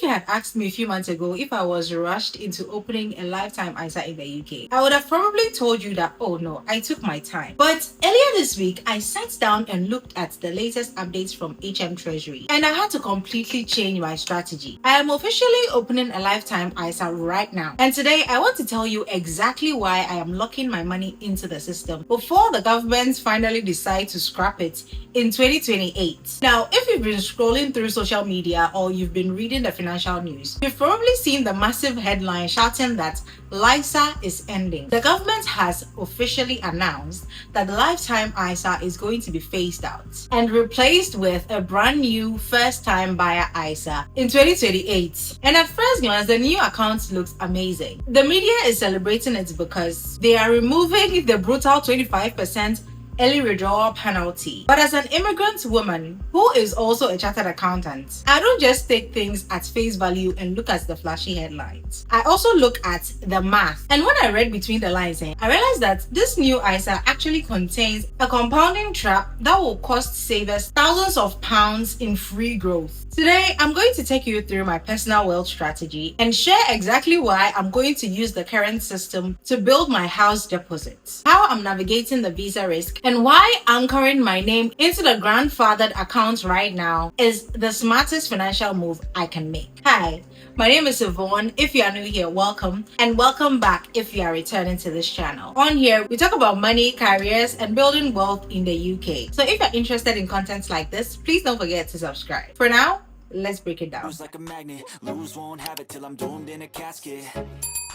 if you had asked me a few months ago if I was rushed into opening a lifetime ISA in the UK, I would have probably told you that, oh no, I took my time. But earlier this week, I sat down and looked at the latest updates from Treasury, and I had to completely change my strategy. I am officially opening a lifetime ISA right now. And today, I want to tell you exactly why I am locking my money into the system before the government finally decide to scrap it in 2028. Now, if you've been scrolling through social media or you've been reading the financial news, you've probably seen the massive headline shouting that LISA is ending. The government has officially announced that the lifetime ISA is going to be phased out and replaced with a brand new first-time buyer ISA in 2028. And at first glance, the new account looks amazing. The media is celebrating it because they are removing the brutal 25% early withdrawal penalty. But as an immigrant woman who is also a chartered accountant, I don't just take things at face value and look at the flashy headlines. I also look at the math. And when I read between the lines, I realized that this new ISA actually contains a compounding trap that will cost savers thousands of pounds in free growth. Today, I'm going to take you through my personal wealth strategy and share exactly why I'm going to use the current system to build my house deposits, how I'm navigating the visa risk, and why anchoring my name into the grandfathered account right now is the smartest financial move I can make. Hi, my name is Yvonne. If you are new here, welcome, and welcome back if you are returning to this channel. On here, we talk about money, careers, and building wealth in the UK. So if you're interested in content like this, please don't forget to subscribe. For now, let's break it down. Like a magnet, lose won't have it till I'm doomed in a casket.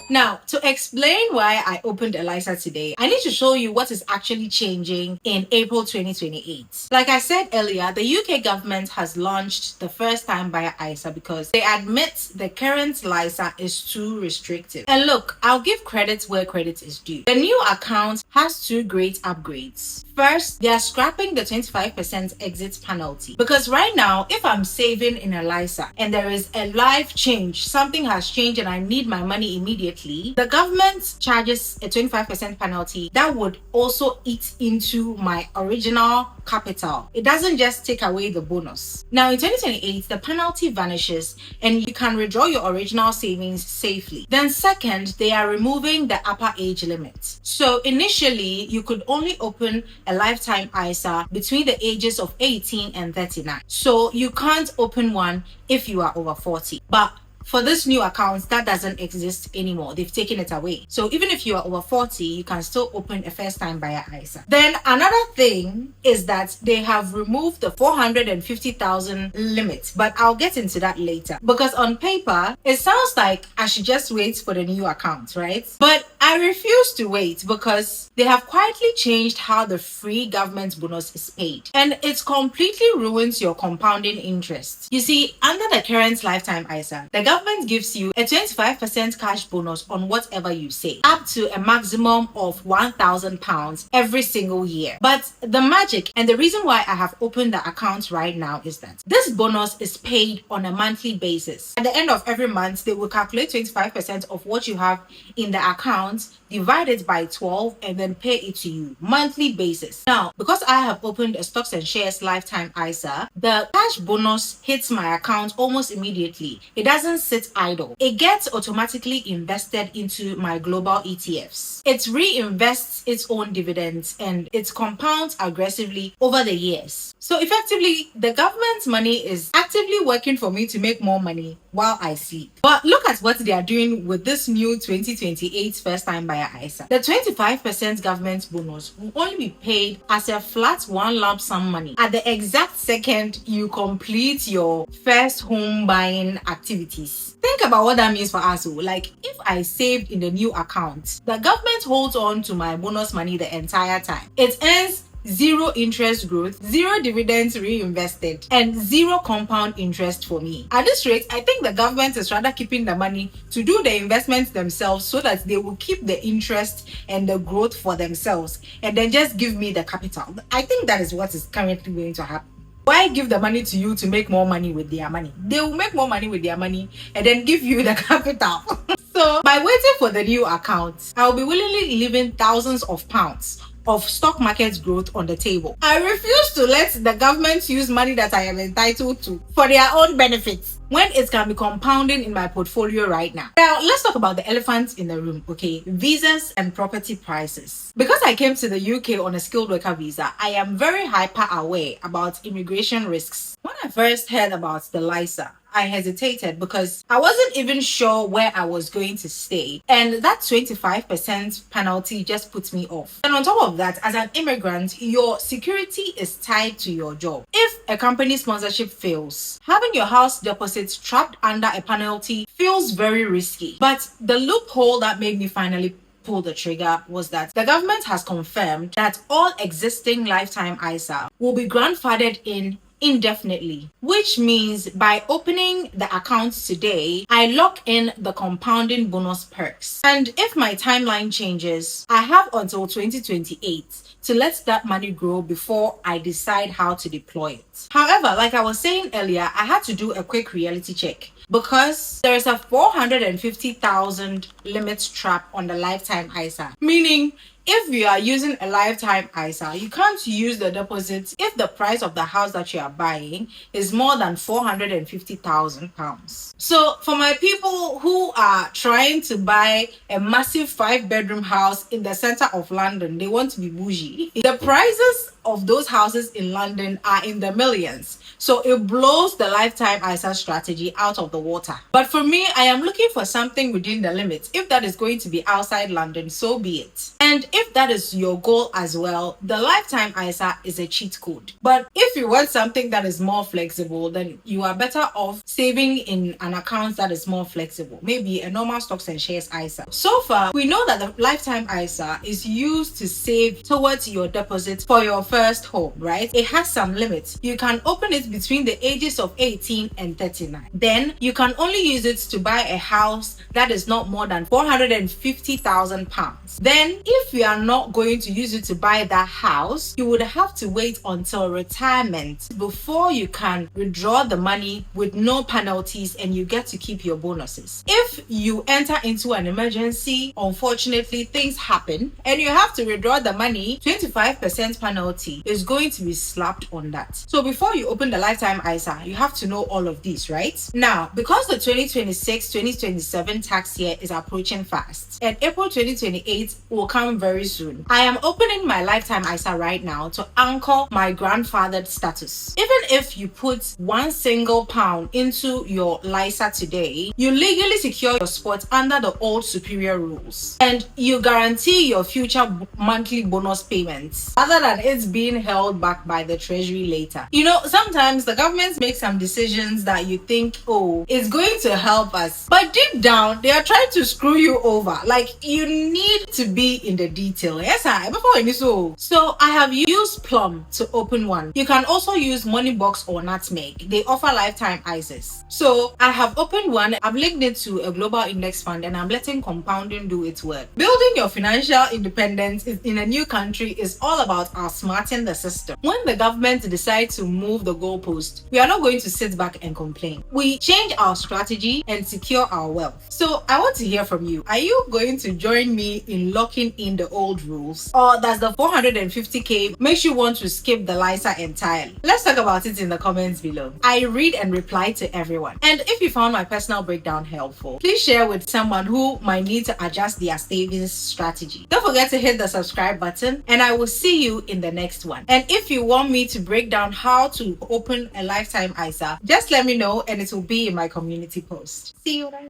Now, to explain why I opened a LISA today, I need to show you what is actually changing in April 2028. Like I said earlier, the UK government has launched the first-time buyer ISA because they admit the current LISA is too restrictive. And look, I'll give credit where credit is due. The new account has two great upgrades. First, they are scrapping the 25% exit penalty because right now, if I'm saving in a LISA and there is a life change, something has changed and I need my money immediately, the government charges a 25% penalty that would also eat into my original capital. It doesn't just take away the bonus. Now in 2028, the penalty vanishes and you can withdraw your original savings safely. Then second, they are removing the upper age limit. So initially, you could only open a lifetime ISA between the ages of 18 and 39. So you can't open one if you are over 40. But for this new account, that doesn't exist anymore. They've taken it away. So even if you are over 40, you can still open a first-time buyer ISA. Then another thing is that they have removed the 450,000 limit, but I'll get into that later. Because on paper, it sounds like I should just wait for the new account, right? But I refuse to wait because they have quietly changed how the free government bonus is paid. And it completely ruins your compounding interest. You see, under the current lifetime ISA, the government gives you a 25% cash bonus on whatever you save, up to a maximum of £1,000 every single year. But the magic and the reason why I have opened the account right now is that this bonus is paid on a monthly basis. At the end of every month, they will calculate 25% of what you have in the account, divide it by 12, and then pay it to you monthly basis. Now, because I have opened a stocks and shares lifetime ISA, the cash bonus hits my account almost immediately. It doesn't sit idle. It gets automatically invested into my global ETFs. It reinvests its own dividends and it compounds aggressively over the years. So effectively, the government's money is actively working for me to make more money while I sleep. But look at what they are doing with this new 2028 first-time buyer ISA. The 25% government bonus will only be paid as a flat one lump sum money at the exact second you complete your first home buying activities. Think about what that means for us. Like, if I saved in the new account, the government holds on to my bonus money the entire time. It earns zero interest growth, zero dividends reinvested, and zero compound interest for me. At this rate, I think the government is rather keeping the money to do the investments themselves so that they will keep the interest and the growth for themselves and then just give me the capital. I think that is what is currently going to happen. Why give the money to you to make more money with their money? They will make more money with their money and then give you the capital. So by waiting for the new account, I'll be willingly leaving thousands of pounds of stock market growth on the table. I refuse to let the government use money that I am entitled to for their own benefits. when it can be compounding in my portfolio right now. Now, let's talk about the elephant in the room, okay? Visas and property prices. Because I came to the UK on a skilled worker visa, I am very hyper aware about immigration risks. When I first heard about the LISA, I hesitated because I wasn't even sure where I was going to stay, and that 25% penalty just puts me off. And on top of that, as an immigrant, your security is tied to your job. If a company sponsorship fails, having your house deposits trapped under a penalty feels very risky. But the loophole that made me finally pull the trigger was that the government has confirmed that all existing lifetime ISA will be grandfathered in indefinitely, which means by opening the accounts today, I lock in the compounding bonus perks. And if my timeline changes, I have until 2028 to let that money grow before I decide how to deploy it. However, like I was saying earlier, I had to do a quick reality check because there is a 450,000 limit trap on the lifetime ISA, meaning if you are using a lifetime ISA, you can't use the deposit if the price of the house that you are buying is more than £450,000. So for my people who are trying to buy a massive 5-bedroom house in the center of London, they want to be bougie. The prices of those houses in London are in the millions. So it blows the lifetime ISA strategy out of the water. But for me, I am looking for something within the limits. If that is going to be outside London, so be it. And if that is your goal as well, the lifetime ISA is a cheat code. But if you want something that is more flexible, then you are better off saving in an account that is more flexible. Maybe a normal stocks and shares ISA. So far, we know that the lifetime ISA is used to save towards your deposit for your first home, right? It has some limits. You can open it between the ages of 18 and 39. Then you can only use it to buy a house that is not more than £450,000. Then if you are not going to use it to buy that house, you would have to wait until retirement before you can withdraw the money with no penalties and you get to keep your bonuses. If you enter into an emergency, unfortunately things happen and you have to withdraw the money, 25% penalty is going to be slapped on that. So before you open the lifetime ISA, you have to know all of these, right? Now, because the 2026-2027 tax year is approaching fast and April 2028 will come very soon, I am opening my lifetime ISA right now to anchor my grandfathered status. Even if you put one single pound into your LISA today, you legally secure your spot under the old superior rules and you guarantee your future monthly bonus payments rather than it's being held back by the Treasury later. You know, sometimes the government makes some decisions that you think, oh, it's going to help us, but deep down they are trying to screw you over. Like, you need to be in the detail. Yes, before any so I have used Plum to open one. You can also use Moneybox or Nutmeg. They offer lifetime ISAs. So I have opened one. I've linked it to a global index fund and I'm letting compounding do its work. Building your financial independence in a new country is all about outsmarting the system. When the government decides to move the goalpost, we are not going to sit back and complain. We change our strategy and secure our wealth. So I want to hear from you. Are you going to join me in locking in the old rules? Or does the 450k makes you want to skip the LISA entirely? Let's talk about it in the comments below. I read and reply to everyone. And if you found my personal breakdown helpful, please share with someone who might need to adjust their savings strategy. Don't forget to hit the subscribe button and I will see you in the next one. And if you want me to break down how to open a lifetime ISA, just let me know and it will be in my community post. See you guys.